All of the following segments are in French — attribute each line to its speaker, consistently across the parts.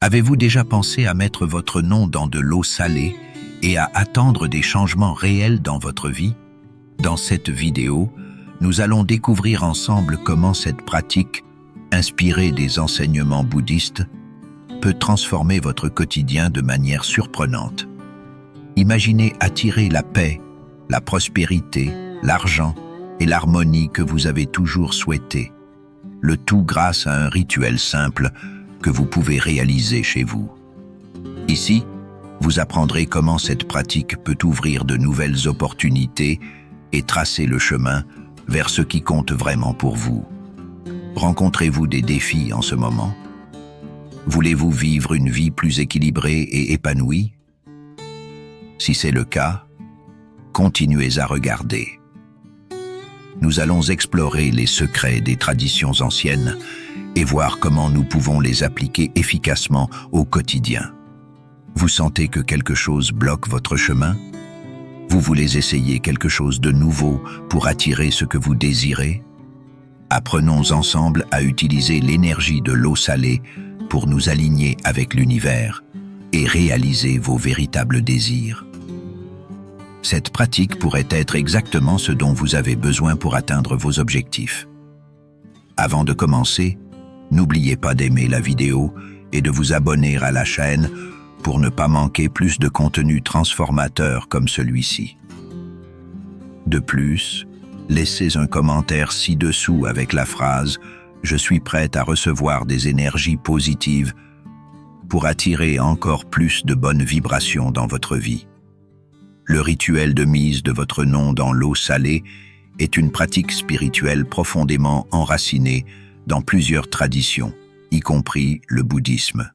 Speaker 1: Avez-vous déjà pensé à mettre votre nom dans de l'eau salée et à attendre des changements réels dans votre vie? Dans cette vidéo, nous allons découvrir ensemble comment cette pratique, inspirée des enseignements bouddhistes, peut transformer votre quotidien de manière surprenante. Imaginez attirer la paix, la prospérité, l'argent et l'harmonie que vous avez toujours souhaité, le tout grâce à un rituel simple que vous pouvez réaliser chez vous. Ici, vous apprendrez comment cette pratique peut ouvrir de nouvelles opportunités et tracer le chemin vers ce qui compte vraiment pour vous. Rencontrez-vous des défis en ce moment? Voulez-vous vivre une vie plus équilibrée et épanouie? Si c'est le cas, continuez à regarder. Nous allons explorer les secrets des traditions anciennes et voir comment nous pouvons les appliquer efficacement au quotidien. Vous sentez que quelque chose bloque votre chemin? Vous voulez essayer quelque chose de nouveau pour attirer ce que vous désirez? Apprenons ensemble à utiliser l'énergie de l'eau salée pour nous aligner avec l'univers et réaliser vos véritables désirs. Cette pratique pourrait être exactement ce dont vous avez besoin pour atteindre vos objectifs. Avant de commencer, n'oubliez pas d'aimer la vidéo et de vous abonner à la chaîne pour ne pas manquer plus de contenu transformateur comme celui-ci. De plus, laissez un commentaire ci-dessous avec la phrase « Je suis prête à recevoir des énergies positives » pour attirer encore plus de bonnes vibrations dans votre vie. Le rituel de mise de votre nom dans l'eau salée est une pratique spirituelle profondément enracinée dans plusieurs traditions, y compris le bouddhisme.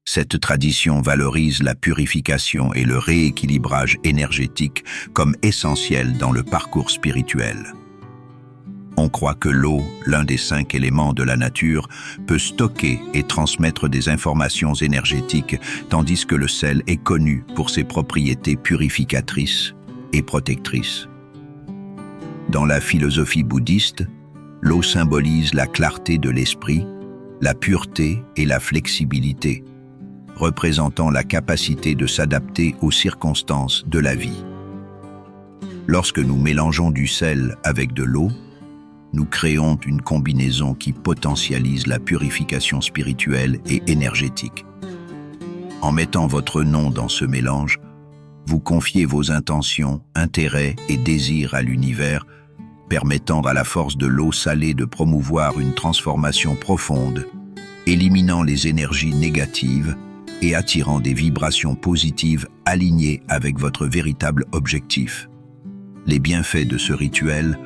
Speaker 1: Cette tradition valorise la purification et le rééquilibrage énergétique comme essentiels dans le parcours spirituel. On croit que l'eau, l'un des 5 éléments de la nature, peut stocker et transmettre des informations énergétiques, tandis que le sel est connu pour ses propriétés purificatrices et protectrices. Dans la philosophie bouddhiste, l'eau symbolise la clarté de l'esprit, la pureté et la flexibilité, représentant la capacité de s'adapter aux circonstances de la vie. Lorsque nous mélangeons du sel avec de l'eau, nous créons une combinaison qui potentialise la purification spirituelle et énergétique. En mettant votre nom dans ce mélange, vous confiez vos intentions, intérêts et désirs à l'univers, permettant à la force de l'eau salée de promouvoir une transformation profonde, éliminant les énergies négatives et attirant des vibrations positives alignées avec votre véritable objectif. Les bienfaits de ce rituel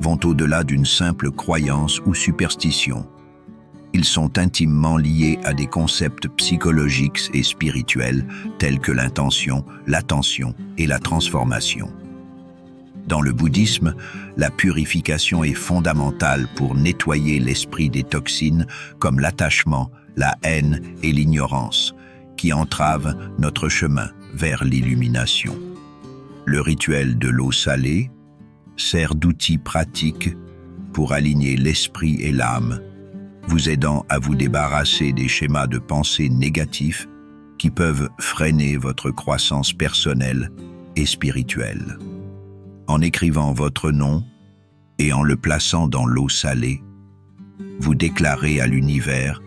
Speaker 1: vont au-delà d'une simple croyance ou superstition. Ils sont intimement liés à des concepts psychologiques et spirituels tels que l'intention, l'attention et la transformation. Dans le bouddhisme, la purification est fondamentale pour nettoyer l'esprit des toxines comme l'attachement, la haine et l'ignorance, qui entravent notre chemin vers l'illumination. Le rituel de l'eau salée sert d'outil pratique pour aligner l'esprit et l'âme, vous aidant à vous débarrasser des schémas de pensée négatifs qui peuvent freiner votre croissance personnelle et spirituelle. En écrivant votre nom et en le plaçant dans l'eau salée, vous déclarez à l'univers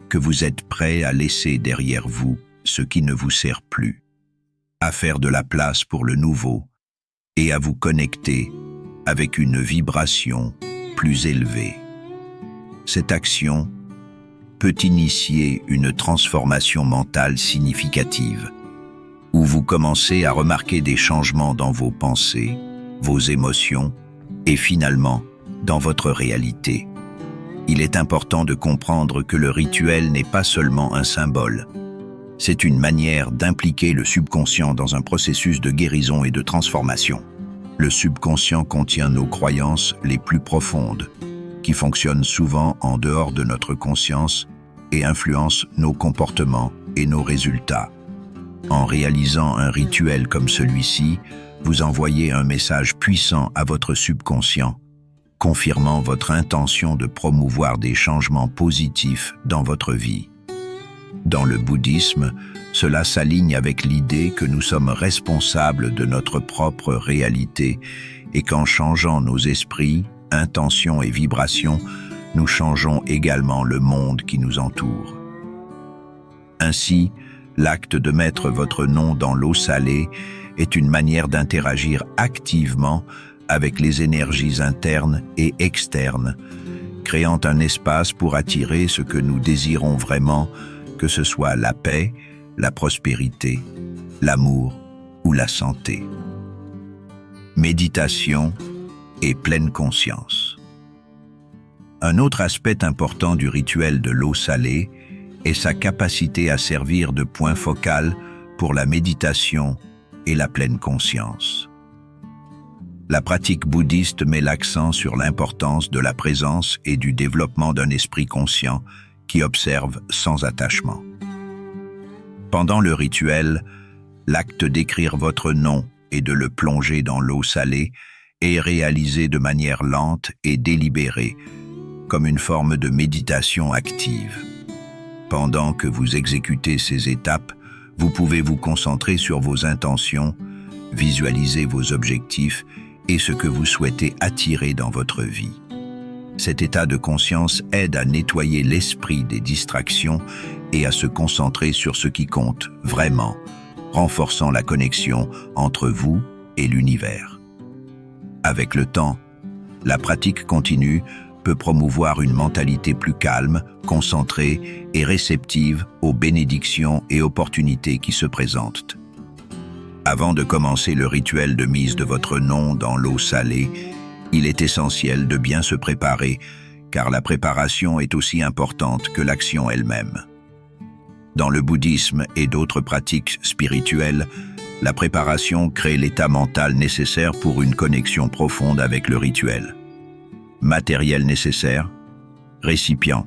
Speaker 1: que vous êtes prêt à laisser derrière vous ce qui ne vous sert plus, à faire de la place pour le nouveau et à vous connecter avec une vibration plus élevée. Cette action peut initier une transformation mentale significative, où vous commencez à remarquer des changements dans vos pensées, vos émotions et finalement dans votre réalité. Il est important de comprendre que le rituel n'est pas seulement un symbole. C'est une manière d'impliquer le subconscient dans un processus de guérison et de transformation. Le subconscient contient nos croyances les plus profondes, qui fonctionnent souvent en dehors de notre conscience et influencent nos comportements et nos résultats. En réalisant un rituel comme celui-ci, vous envoyez un message puissant à votre subconscient, confirmant votre intention de promouvoir des changements positifs dans votre vie. Dans le bouddhisme, cela s'aligne avec l'idée que nous sommes responsables de notre propre réalité et qu'en changeant nos esprits, intentions et vibrations, nous changeons également le monde qui nous entoure. Ainsi, l'acte de mettre votre nom dans l'eau salée est une manière d'interagir activement avec les énergies internes et externes, créant un espace pour attirer ce que nous désirons vraiment, que ce soit la paix, la prospérité, l'amour ou la santé. Méditation et pleine conscience. Un autre aspect important du rituel de l'eau salée est sa capacité à servir de point focal pour la méditation et la pleine conscience. La pratique bouddhiste met l'accent sur l'importance de la présence et du développement d'un esprit conscient qui observe sans attachement. Pendant le rituel, l'acte d'écrire votre nom et de le plonger dans l'eau salée est réalisé de manière lente et délibérée, comme une forme de méditation active. Pendant que vous exécutez ces étapes, vous pouvez vous concentrer sur vos intentions, visualiser vos objectifs et ce que vous souhaitez attirer dans votre vie. Cet état de conscience aide à nettoyer l'esprit des distractions et à se concentrer sur ce qui compte vraiment, renforçant la connexion entre vous et l'univers. Avec le temps, la pratique continue peut promouvoir une mentalité plus calme, concentrée et réceptive aux bénédictions et opportunités qui se présentent. Avant de commencer le rituel de mise de votre nom dans l'eau salée, il est essentiel de bien se préparer, car la préparation est aussi importante que l'action elle-même. Dans le bouddhisme et d'autres pratiques spirituelles, la préparation crée l'état mental nécessaire pour une connexion profonde avec le rituel. Matériel nécessaire, récipient.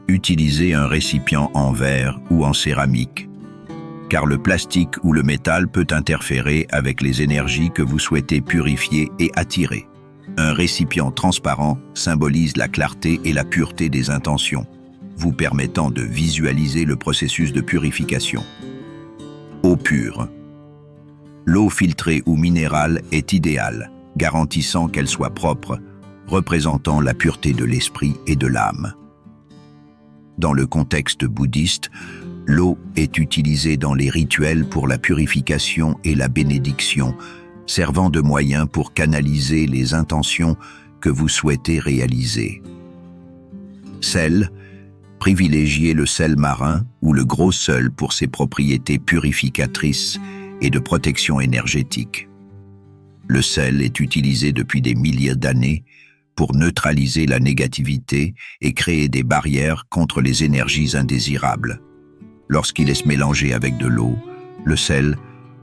Speaker 1: Utilisez un récipient en verre ou en céramique, car le plastique ou le métal peut interférer avec les énergies que vous souhaitez purifier et attirer. Un récipient transparent symbolise la clarté et la pureté des intentions, vous permettant de visualiser le processus de purification. Eau pure. L'eau filtrée ou minérale est idéale, garantissant qu'elle soit propre, représentant la pureté de l'esprit et de l'âme. Dans le contexte bouddhiste, l'eau est utilisée dans les rituels pour la purification et la bénédiction, servant de moyen pour canaliser les intentions que vous souhaitez réaliser. Sel, privilégiez le sel marin ou le gros sel pour ses propriétés purificatrices et de protection énergétique. Le sel est utilisé depuis des milliers d'années pour neutraliser la négativité et créer des barrières contre les énergies indésirables. Lorsqu'il est mélangé avec de l'eau, le sel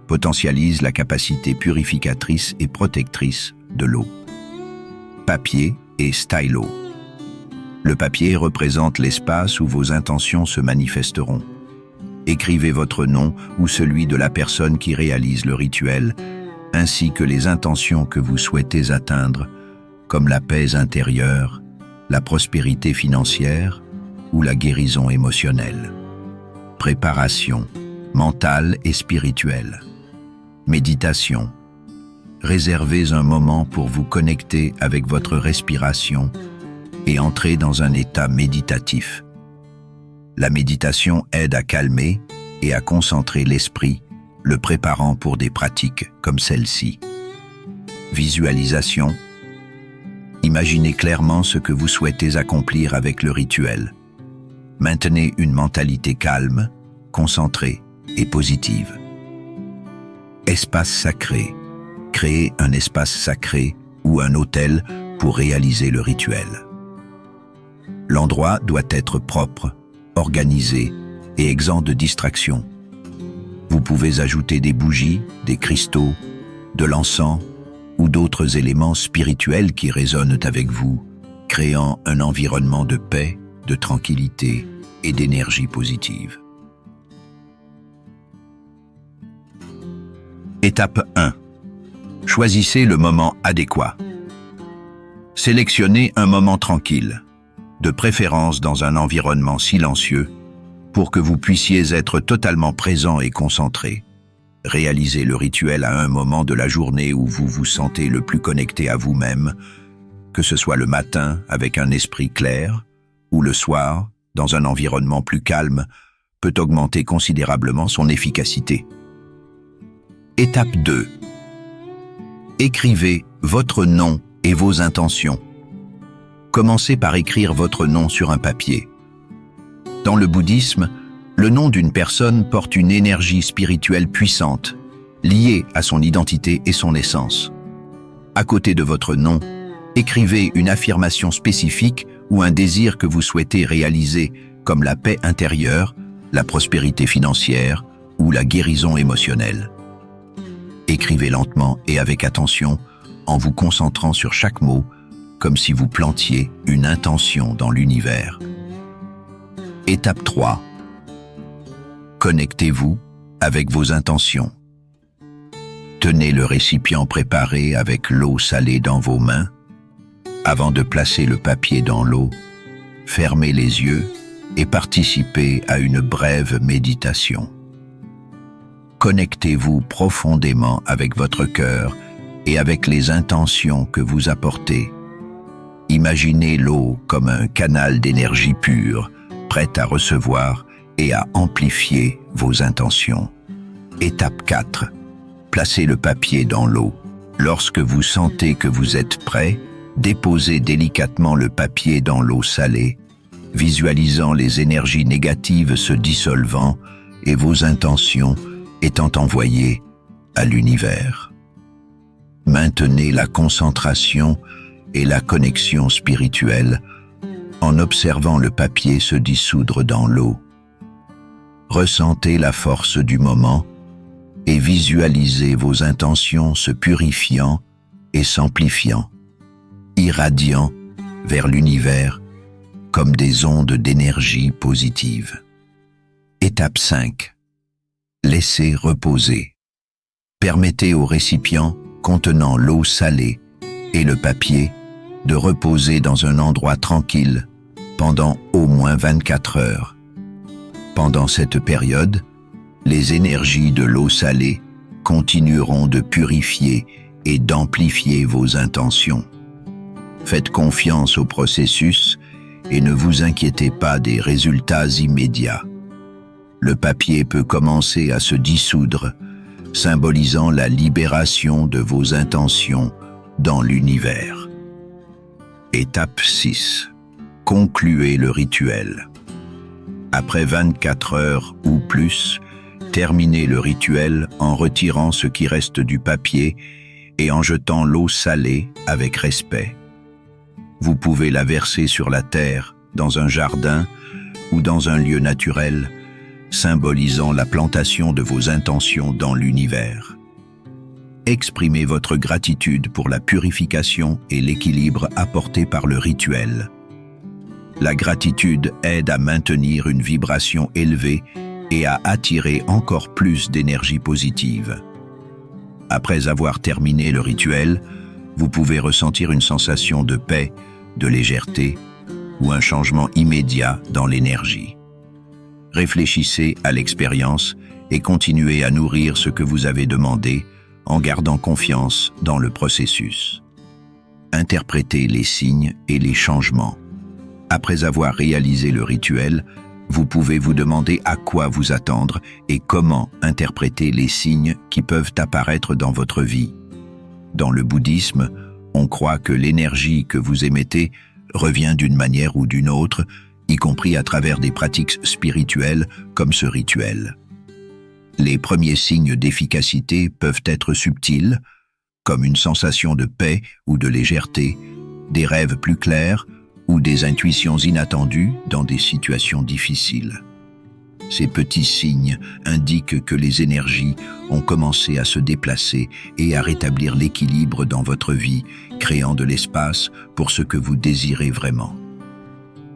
Speaker 1: potentialise la capacité purificatrice et protectrice de l'eau. Papier et stylo. Le papier représente l'espace où vos intentions se manifesteront. Écrivez votre nom ou celui de la personne qui réalise le rituel, ainsi que les intentions que vous souhaitez atteindre, comme la paix intérieure, la prospérité financière ou la guérison émotionnelle. Préparation mentale et spirituelle. Méditation. Réservez un moment pour vous connecter avec votre respiration et entrer dans un état méditatif. La méditation aide à calmer et à concentrer l'esprit, le préparant pour des pratiques comme celle-ci. Visualisation. Imaginez clairement ce que vous souhaitez accomplir avec le rituel. Maintenez une mentalité calme, concentrée et positive. Espace sacré. Créez un espace sacré ou un autel pour réaliser le rituel. L'endroit doit être propre, organisé et exempt de distractions. Vous pouvez ajouter des bougies, des cristaux, de l'encens ou d'autres éléments spirituels qui résonnent avec vous, créant un environnement de paix, de tranquillité et d'énergie positive. Étape 1. Choisissez le moment adéquat. Sélectionnez un moment tranquille, de préférence dans un environnement silencieux, pour que vous puissiez être totalement présent et concentré. Réalisez le rituel à un moment de la journée où vous vous sentez le plus connecté à vous-même, que ce soit le matin avec un esprit clair ou le soir, dans un environnement plus calme, peut augmenter considérablement son efficacité. Étape 2. Écrivez votre nom et vos intentions. Commencez par écrire votre nom sur un papier. Dans le bouddhisme, le nom d'une personne porte une énergie spirituelle puissante, liée à son identité et son essence. À côté de votre nom, écrivez une affirmation spécifique ou un désir que vous souhaitez réaliser, comme la paix intérieure, la prospérité financière ou la guérison émotionnelle. Écrivez lentement et avec attention, en vous concentrant sur chaque mot, comme si vous plantiez une intention dans l'univers. Étape 3. Connectez-vous avec vos intentions. Tenez le récipient préparé avec l'eau salée dans vos mains. Avant de placer le papier dans l'eau, fermez les yeux et participez à une brève méditation. Connectez-vous profondément avec votre cœur et avec les intentions que vous apportez. Imaginez l'eau comme un canal d'énergie pure, prête à recevoir et à amplifier vos intentions. Étape 4. Placez le papier dans l'eau. Lorsque vous sentez que vous êtes prêt, déposez délicatement le papier dans l'eau salée, visualisant les énergies négatives se dissolvant et vos intentions étant envoyées à l'univers. Maintenez la concentration et la connexion spirituelle en observant le papier se dissoudre dans l'eau. Ressentez la force du moment et visualisez vos intentions se purifiant et s'amplifiant, irradiant vers l'univers comme des ondes d'énergie positive. Étape 5. Laissez reposer. Permettez au récipient contenant l'eau salée et le papier de reposer dans un endroit tranquille pendant au moins 24 heures. Pendant cette période, les énergies de l'eau salée continueront de purifier et d'amplifier vos intentions. Faites confiance au processus et ne vous inquiétez pas des résultats immédiats. Le papier peut commencer à se dissoudre, symbolisant la libération de vos intentions dans l'univers. Étape 6. Concluez le rituel. Après 24 heures ou plus, terminez le rituel en retirant ce qui reste du papier et en jetant l'eau salée avec respect. Vous pouvez la verser sur la terre, dans un jardin ou dans un lieu naturel, symbolisant la plantation de vos intentions dans l'univers. Exprimez votre gratitude pour la purification et l'équilibre apportés par le rituel. La gratitude aide à maintenir une vibration élevée et à attirer encore plus d'énergie positive. Après avoir terminé le rituel, vous pouvez ressentir une sensation de paix, de légèreté ou un changement immédiat dans l'énergie. Réfléchissez à l'expérience et continuez à nourrir ce que vous avez demandé en gardant confiance dans le processus. Interprétez les signes et les changements. Après avoir réalisé le rituel, vous pouvez vous demander à quoi vous attendre et comment interpréter les signes qui peuvent apparaître dans votre vie. Dans le bouddhisme, on croit que l'énergie que vous émettez revient d'une manière ou d'une autre, y compris à travers des pratiques spirituelles comme ce rituel. Les premiers signes d'efficacité peuvent être subtils, comme une sensation de paix ou de légèreté, des rêves plus clairs ou des intuitions inattendues dans des situations difficiles. Ces petits signes indiquent que les énergies ont commencé à se déplacer et à rétablir l'équilibre dans votre vie, créant de l'espace pour ce que vous désirez vraiment.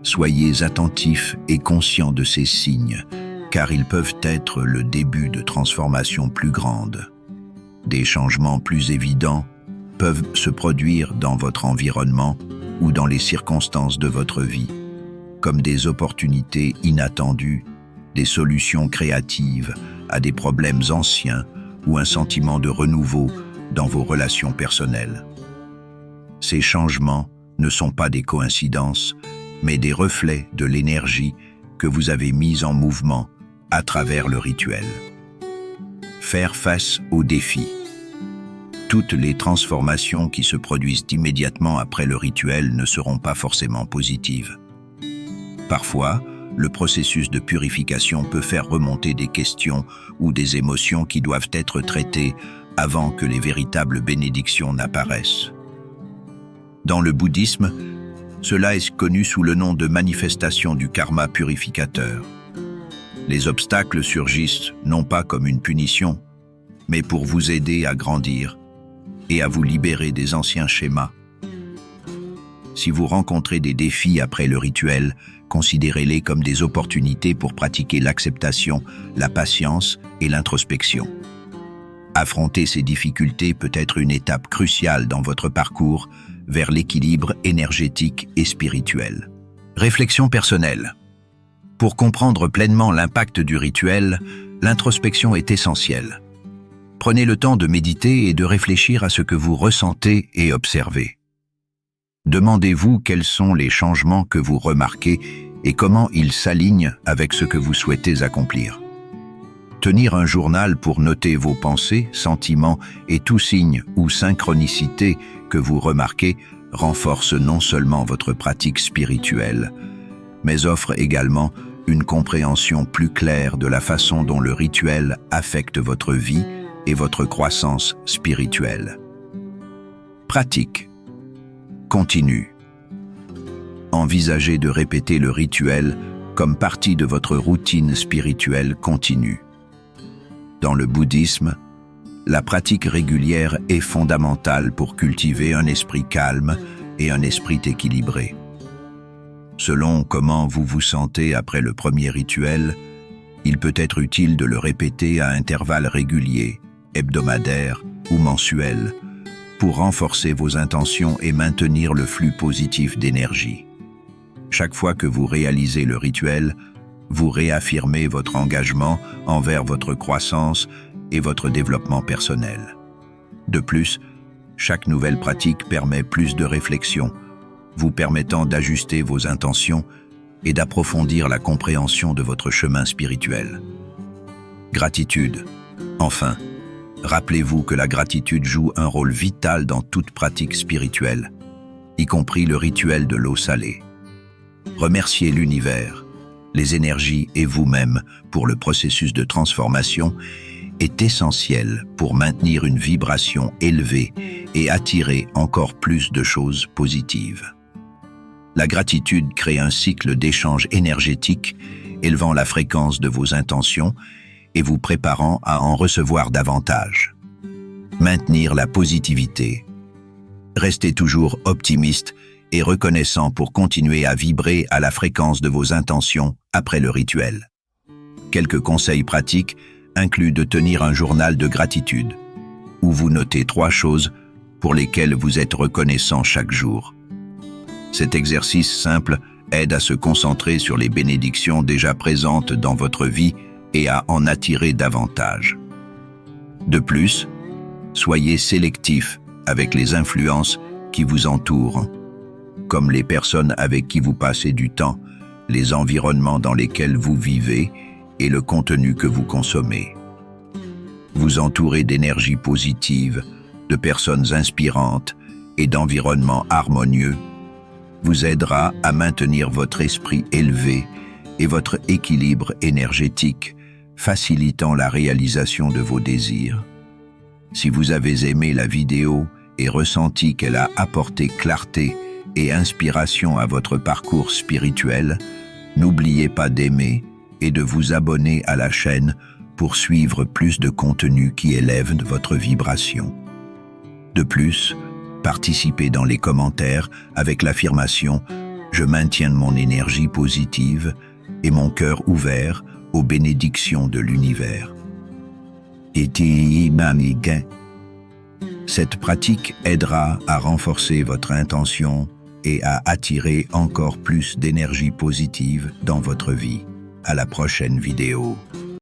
Speaker 1: Soyez attentifs et conscients de ces signes, car ils peuvent être le début de transformations plus grandes. Des changements plus évidents peuvent se produire dans votre environnement ou dans les circonstances de votre vie, comme des opportunités inattendues, des solutions créatives à des problèmes anciens ou un sentiment de renouveau dans vos relations personnelles. Ces changements ne sont pas des coïncidences, mais des reflets de l'énergie que vous avez mise en mouvement à travers le rituel. Faire face aux défis. Toutes les transformations qui se produisent immédiatement après le rituel ne seront pas forcément positives. Parfois, le processus de purification peut faire remonter des questions ou des émotions qui doivent être traitées avant que les véritables bénédictions n'apparaissent. Dans le bouddhisme, cela est connu sous le nom de manifestation du karma purificateur. Les obstacles surgissent non pas comme une punition, mais pour vous aider à grandir et à vous libérer des anciens schémas. Si vous rencontrez des défis après le rituel, considérez-les comme des opportunités pour pratiquer l'acceptation, la patience et l'introspection. Affronter ces difficultés peut être une étape cruciale dans votre parcours vers l'équilibre énergétique et spirituel. Réflexion personnelle. Pour comprendre pleinement l'impact du rituel, l'introspection est essentielle. Prenez le temps de méditer et de réfléchir à ce que vous ressentez et observez. Demandez-vous quels sont les changements que vous remarquez et comment ils s'alignent avec ce que vous souhaitez accomplir. Tenir un journal pour noter vos pensées, sentiments et tout signe ou synchronicité que vous remarquez renforce non seulement votre pratique spirituelle, mais offre également une compréhension plus claire de la façon dont le rituel affecte votre vie et votre croissance spirituelle. Pratique. Continue. Envisagez de répéter le rituel comme partie de votre routine spirituelle continue. Dans le bouddhisme, la pratique régulière est fondamentale pour cultiver un esprit calme et un esprit équilibré. Selon comment vous vous sentez après le premier rituel, il peut être utile de le répéter à intervalles réguliers, hebdomadaires ou mensuels, pour renforcer vos intentions et maintenir le flux positif d'énergie. Chaque fois que vous réalisez le rituel, vous réaffirmez votre engagement envers votre croissance et votre développement personnel. De plus, chaque nouvelle pratique permet plus de réflexion, vous permettant d'ajuster vos intentions et d'approfondir la compréhension de votre chemin spirituel. Gratitude. Enfin, rappelez-vous que la gratitude joue un rôle vital dans toute pratique spirituelle, y compris le rituel de l'eau salée. Remerciez l'univers, les énergies et vous-même pour le processus de transformation est essentiel pour maintenir une vibration élevée et attirer encore plus de choses positives. La gratitude crée un cycle d'échange énergétique, élevant la fréquence de vos intentions et vous préparant à en recevoir davantage. Maintenir la positivité. Restez toujours optimiste et reconnaissant pour continuer à vibrer à la fréquence de vos intentions après le rituel. Quelques conseils pratiques incluent de tenir un journal de gratitude, où vous notez 3 choses pour lesquelles vous êtes reconnaissant chaque jour. Cet exercice simple aide à se concentrer sur les bénédictions déjà présentes dans votre vie et à en attirer davantage. De plus, soyez sélectif avec les influences qui vous entourent, comme les personnes avec qui vous passez du temps, les environnements dans lesquels vous vivez et le contenu que vous consommez. Vous entourez d'énergie positive, de personnes inspirantes et d'environnements harmonieux vous aidera à maintenir votre esprit élevé et votre équilibre énergétique, facilitant la réalisation de vos désirs. Si vous avez aimé la vidéo et ressenti qu'elle a apporté clarté et inspiration à votre parcours spirituel, n'oubliez pas d'aimer et de vous abonner à la chaîne pour suivre plus de contenu qui élève votre vibration. De plus, participez dans les commentaires avec l'affirmation « Je maintiens mon énergie positive et mon cœur ouvert aux bénédictions de l'univers ». Cette pratique aidera à renforcer votre intention et à attirer encore plus d'énergie positive dans votre vie. À la prochaine vidéo.